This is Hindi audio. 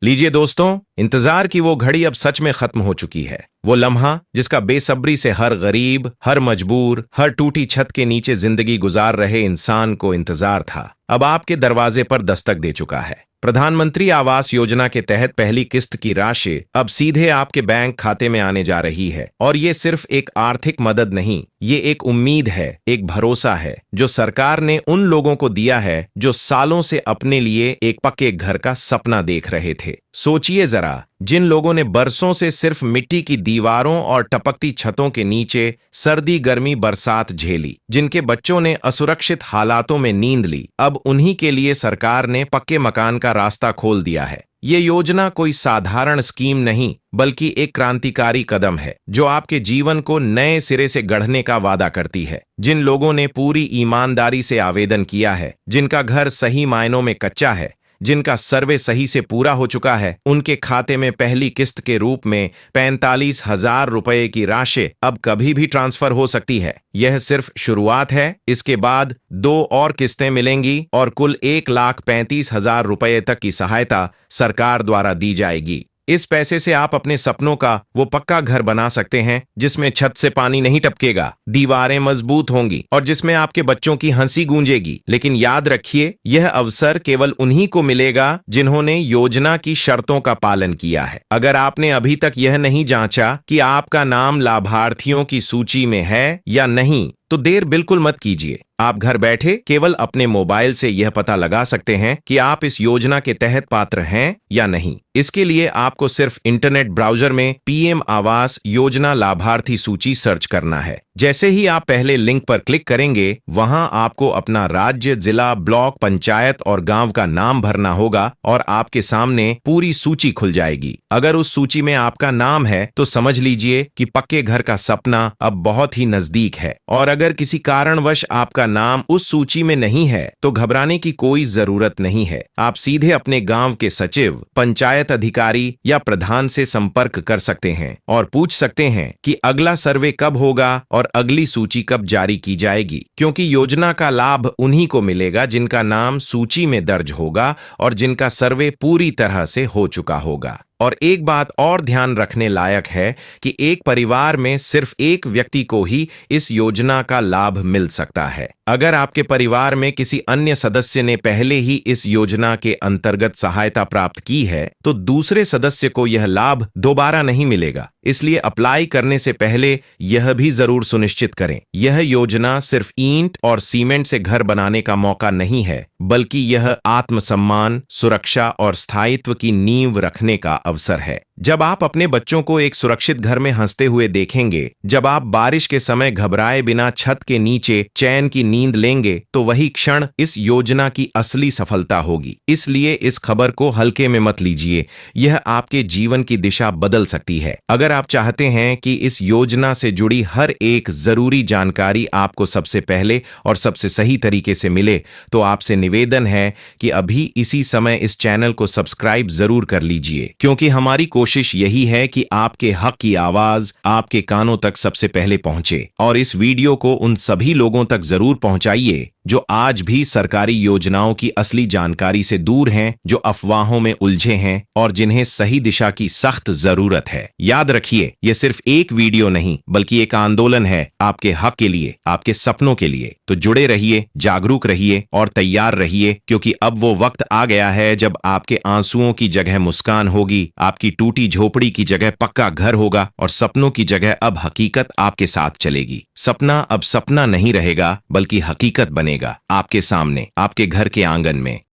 लीजिए दोस्तों, इंतजार की वो घड़ी अब सच में खत्म हो चुकी है। वो लम्हा जिसका बेसब्री से हर गरीब, हर मजबूर, हर टूटी छत के नीचे जिंदगी गुजार रहे इंसान को इंतजार था, अब आपके दरवाजे पर दस्तक दे चुका है। प्रधानमंत्री आवास योजना के तहत पहली किस्त की राशि अब सीधे आपके बैंक खाते में आने जा रही है। और ये सिर्फ एक आर्थिक मदद नहीं, ये एक उम्मीद है, एक भरोसा है जो सरकार ने उन लोगों को दिया है जो सालों से अपने लिए एक पक्के घर का सपना देख रहे थे। सोचिए जरा, जिन लोगों ने बरसों से सिर्फ मिट्टी की दीवारों और टपकती छतों के नीचे सर्दी गर्मी बरसात झेली, जिनके बच्चों ने असुरक्षित हालातों में नींद ली, अब उन्हीं के लिए सरकार ने पक्के मकान का रास्ता खोल दिया है। ये योजना कोई साधारण स्कीम नहीं, बल्कि एक क्रांतिकारी कदम है जो आपके जीवन को नए सिरे से गढ़ने का वादा करती है। जिन लोगों ने पूरी ईमानदारी से आवेदन किया है, जिनका घर सही मायनों में कच्चा है, जिनका सर्वे सही से पूरा हो चुका है, उनके खाते में पहली किस्त के रूप में 45,000 रुपए की राशि अब कभी भी ट्रांसफर हो सकती है। यह सिर्फ शुरुआत है, इसके बाद 2 और किस्तें मिलेंगी और कुल 1,35,000 रुपए तक की सहायता सरकार द्वारा दी जाएगी। इस पैसे से आप अपने सपनों का वो पक्का घर बना सकते हैं जिसमें छत से पानी नहीं टपकेगा, दीवारें मजबूत होंगी और जिसमें आपके बच्चों की हंसी गूंजेगी। लेकिन याद रखिए, यह अवसर केवल उन्हीं को मिलेगा जिन्होंने योजना की शर्तों का पालन किया है। अगर आपने अभी तक यह नहीं जांचा कि आपका नाम लाभार्थियों की सूची में है या नहीं, तो देर बिल्कुल मत कीजिए। आप घर बैठे केवल अपने मोबाइल से यह पता लगा सकते हैं कि आप इस योजना के तहत पात्र हैं या नहीं। इसके लिए आपको सिर्फ इंटरनेट ब्राउजर में पीएम आवास योजना लाभार्थी सूची सर्च करना है। जैसे ही आप पहले लिंक पर क्लिक करेंगे, वहां आपको अपना राज्य, जिला, ब्लॉक, पंचायत और गांव का नाम भरना होगा और आपके सामने पूरी सूची खुल जाएगी। अगर उस सूची में आपका नाम है तो समझ लीजिए कि पक्के घर का सपना अब बहुत ही नजदीक है। और अगर किसी कारणवश आपका नाम उस सूची में नहीं है तो घबराने की कोई जरूरत नहीं है। आप सीधे अपने गांव के सचिव, पंचायत अधिकारी या प्रधान से संपर्क कर सकते हैं और पूछ सकते हैं कि अगला सर्वे कब होगा और अगली सूची कब जारी की जाएगी, क्योंकि योजना का लाभ उन्हीं को मिलेगा जिनका नाम सूची में दर्ज होगा और जिनका सर्वे पूरी तरह से हो चुका होगा। और एक बात और ध्यान रखने लायक है कि एक परिवार में सिर्फ एक व्यक्ति को ही इस योजना का लाभ मिल सकता है। अगर आपके परिवार में किसी अन्य सदस्य ने पहले ही इस योजना के अंतर्गत सहायता प्राप्त की है, तो दूसरे सदस्य को यह लाभ दोबारा नहीं मिलेगा। इसलिए अप्लाई करने से पहले यह भी जरूर सुनिश्चित करें, यह योजना सिर्फ ईंट और सीमेंट से घर बनाने का मौका नहीं है, बल्कि यह आत्मसम्मान, सुरक्षा और स्थायित्व की नींव रखने का अवसर है। जब आप अपने बच्चों को एक सुरक्षित घर में हंसते हुए देखेंगे, जब आप बारिश के समय घबराए बिना छत के नीचे चैन की नींद लेंगे, तो वही क्षण इस योजना की असली सफलता होगी। इसलिए इस खबर को हल्के में मत लीजिए, यह आपके जीवन की दिशा बदल सकती है। अगर आप चाहते हैं कि इस योजना से जुड़ी हर एक जरूरी जानकारी आपको सबसे पहले और सबसे सही तरीके से मिले, तो आपसे निवेदन है कि अभी इसी समय इस चैनल को सब्सक्राइब जरूर कर लीजिए, क्योंकि हमारी कोशिश यही है कि आपके हक की आवाज आपके कानों तक सबसे पहले पहुंचे। और इस वीडियो को उन सभी लोगों तक जरूर पहुंचाइए जो आज भी सरकारी योजनाओं की असली जानकारी से दूर हैं, जो अफवाहों में उलझे हैं और जिन्हें सही दिशा की सख्त जरूरत है। याद रखिए, यह सिर्फ एक वीडियो नहीं, बल्कि एक आंदोलन है आपके हक के लिए, आपके सपनों के लिए। तो जुड़े रहिए, जागरूक रहिए और तैयार रहिए, क्योंकि अब वो वक्त आ गया है जब आपके आंसुओं की जगह मुस्कान होगी, आपकी टूटी झोपड़ी की जगह पक्का घर होगा और सपनों की जगह अब हकीकत आपके साथ चलेगी। सपना अब सपना नहीं रहेगा, बल्कि हकीकत बनेगा आपके सामने, आपके घर के आंगन में।